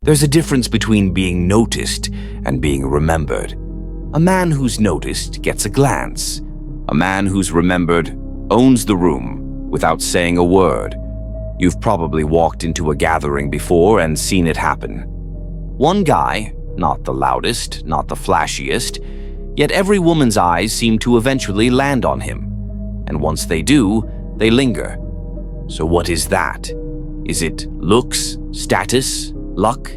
There's a difference between being noticed and being remembered. A man who's noticed gets a glance. A man who's remembered owns the room without saying a word. You've probably walked into a gathering before and seen it happen. One guy, not the loudest, not the flashiest, yet every woman's eyes seem to eventually land on him. And once they do, they linger. So what is that? Is it looks, status, luck?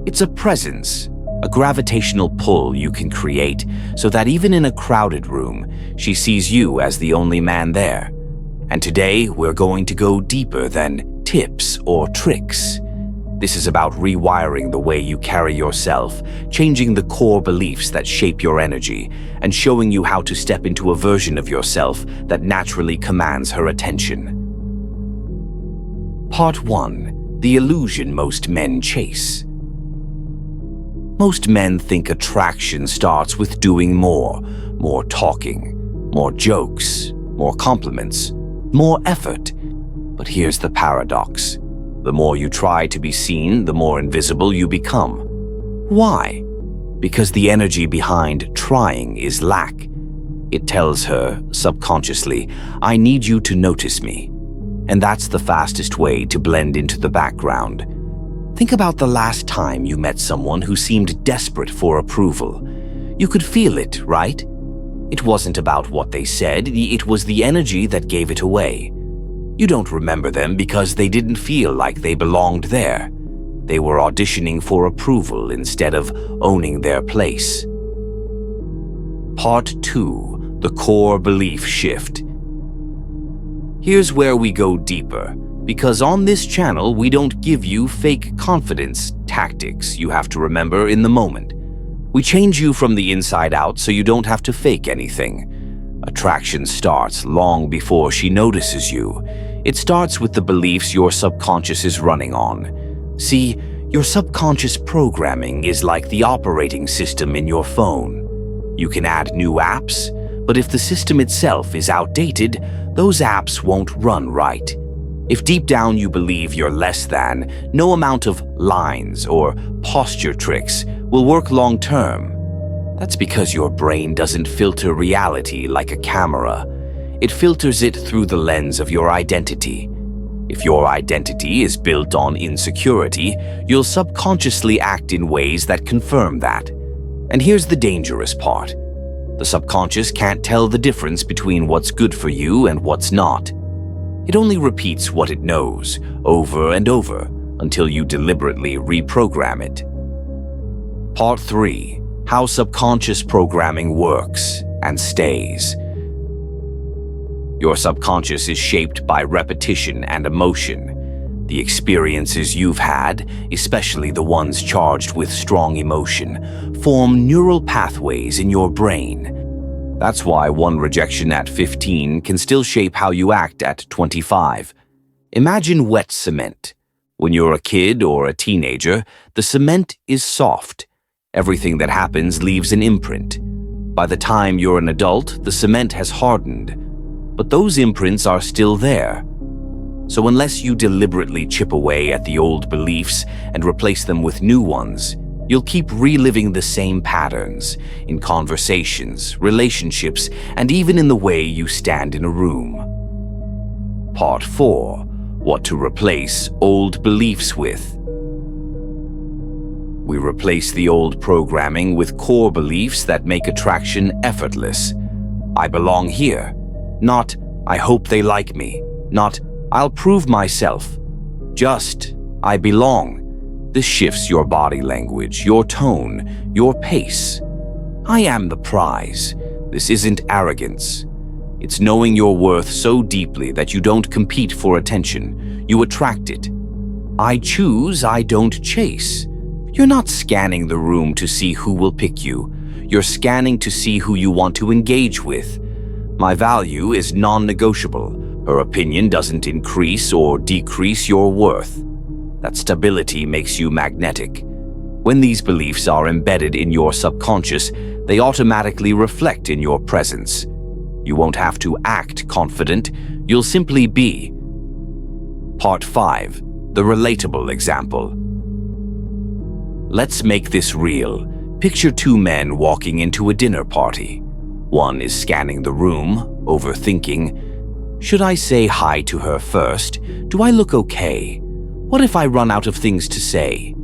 It's a presence, a gravitational pull you can create so that even in a crowded room, she sees you as the only man there. And today, we're going to go deeper than tips or tricks. This is about rewiring the way you carry yourself, changing the core beliefs that shape your energy, and showing you how to step into a version of yourself that naturally commands her attention. Part 1. The illusion most men chase. Most men think attraction starts with doing more talking, more jokes, more compliments, more effort. But here's the paradox. The more you try to be seen, the more invisible you become. Why? Because the energy behind trying is lack. It tells her, subconsciously, I need you to notice me. And that's the fastest way to blend into the background. Think about the last time you met someone who seemed desperate for approval. You could feel it, right? It wasn't about what they said, it was the energy that gave it away. You don't remember them because they didn't feel like they belonged there. They were auditioning for approval instead of owning their place. Part 2. The core belief shift. Here's where we go deeper, because on this channel we don't give you fake confidence tactics you have to remember in the moment. We change you from the inside out so you don't have to fake anything. Attraction starts long before she notices you. It starts with the beliefs your subconscious is running on. See, your subconscious programming is like the operating system in your phone. You can add new apps, but if the system itself is outdated, those apps won't run right. If deep down you believe you're less than, no amount of lines or posture tricks will work long term. That's because your brain doesn't filter reality like a camera. It filters it through the lens of your identity. If your identity is built on insecurity, you'll subconsciously act in ways that confirm that. And here's the dangerous part. The subconscious can't tell the difference between what's good for you and what's not. It only repeats what it knows over and over until you deliberately reprogram it. Part 3. How subconscious programming works and stays. Your subconscious is shaped by repetition and emotion. The experiences you've had, especially the ones charged with strong emotion, form neural pathways in your brain. That's why one rejection at 15 can still shape how you act at 25. Imagine wet cement. When you're a kid or a teenager, the cement is soft. Everything that happens leaves an imprint. By the time you're an adult, the cement has hardened. But those imprints are still there. So unless you deliberately chip away at the old beliefs and replace them with new ones, you'll keep reliving the same patterns in conversations, relationships, and even in the way you stand in a room. Part 4. What to replace old beliefs with. We replace the old programming with core beliefs that make attraction effortless. I belong here. Not, I hope they like me. Not, I'll prove myself. Just, I belong. This shifts your body language, your tone, your pace. I am the prize. This isn't arrogance. It's knowing your worth so deeply that you don't compete for attention. You attract it. I choose, I don't chase. You're not scanning the room to see who will pick you. You're scanning to see who you want to engage with. My value is non-negotiable. Her opinion doesn't increase or decrease your worth. That stability makes you magnetic. When these beliefs are embedded in your subconscious, they automatically reflect in your presence. You won't have to act confident, you'll simply be. Part 5. The relatable example. Let's make this real. Picture two men walking into a dinner party. One is scanning the room, overthinking. Should I say hi to her first? Do I look okay? What if I run out of things to say?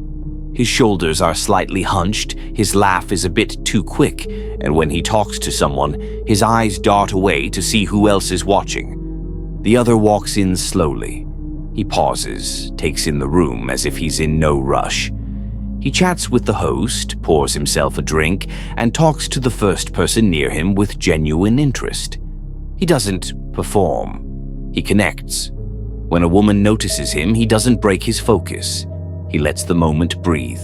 His shoulders are slightly hunched, his laugh is a bit too quick, and when he talks to someone, his eyes dart away to see who else is watching. The other walks in slowly. He pauses, takes in the room as if he's in no rush. He chats with the host, pours himself a drink, and talks to the first person near him with genuine interest. He doesn't perform. He connects. When a woman notices him, he doesn't break his focus. He lets the moment breathe.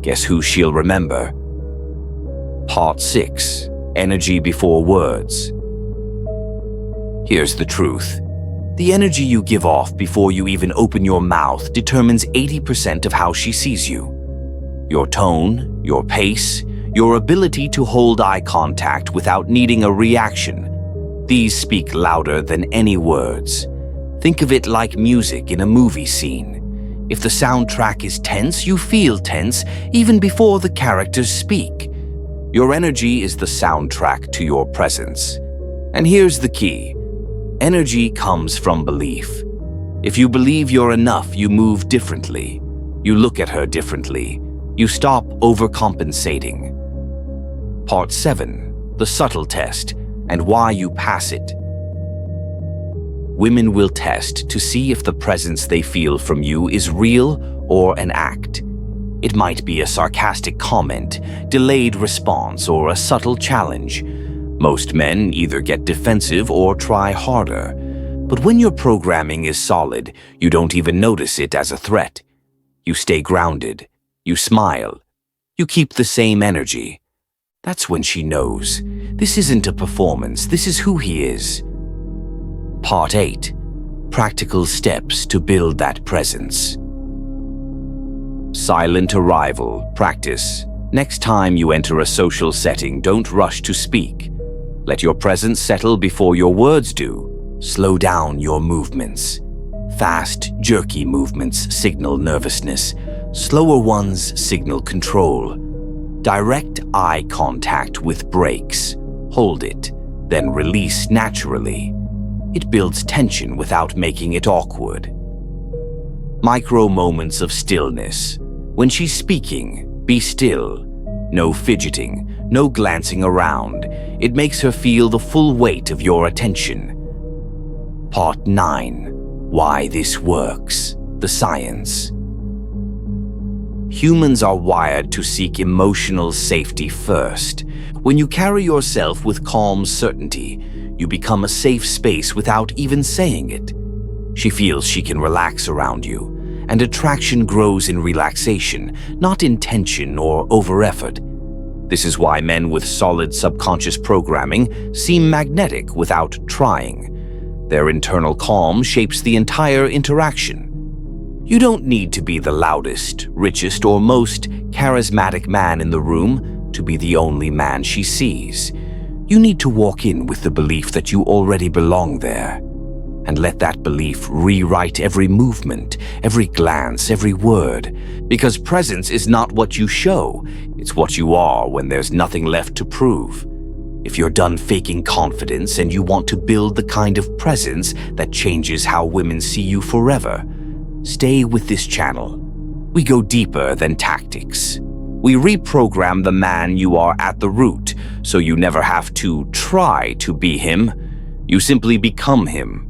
Guess who she'll remember? Part 6. Energy before words. Here's the truth. The energy you give off before you even open your mouth determines 80% of how she sees you. Your tone, your pace, your ability to hold eye contact without needing a reaction. These speak louder than any words. Think of it like music in a movie scene. If the soundtrack is tense, you feel tense even before the characters speak. Your energy is the soundtrack to your presence. And here's the key. Energy comes from belief. If you believe you're enough, you move differently. You look at her differently. You stop overcompensating. Part 7. The subtle test and why you pass it. Women will test to see if the presence they feel from you is real or an act. It might be a sarcastic comment, delayed response, or a subtle challenge. Most men either get defensive or try harder. But when your programming is solid, you don't even notice it as a threat. You stay grounded. You smile. You keep the same energy. That's when she knows. This isn't a performance. This is who he is. Part 8. Practical steps to build that presence. Silent arrival. Practice. Next time you enter a social setting, don't rush to speak. Let your presence settle before your words do. Slow down your movements. Fast, jerky movements signal nervousness. Slower ones signal control. Direct eye contact with breaks. Hold it, then release naturally. It builds tension without making it awkward. Micro moments of stillness. When she's speaking, be still. No fidgeting, no glancing around. It makes her feel the full weight of your attention. Part 9. Why this works. The science. Humans are wired to seek emotional safety first. When you carry yourself with calm certainty, you become a safe space without even saying it. She feels she can relax around you, and attraction grows in relaxation, not in tension or over-effort. This is why men with solid subconscious programming seem magnetic without trying. Their internal calm shapes the entire interaction. You don't need to be the loudest, richest, or most charismatic man in the room to be the only man she sees. You need to walk in with the belief that you already belong there, and let that belief rewrite every movement, every glance, every word, because presence is not what you show, it's what you are when there's nothing left to prove. If you're done faking confidence and you want to build the kind of presence that changes how women see you forever, stay with this channel. We go deeper than tactics. We reprogram the man you are at the root, so you never have to try to be him. You simply become him.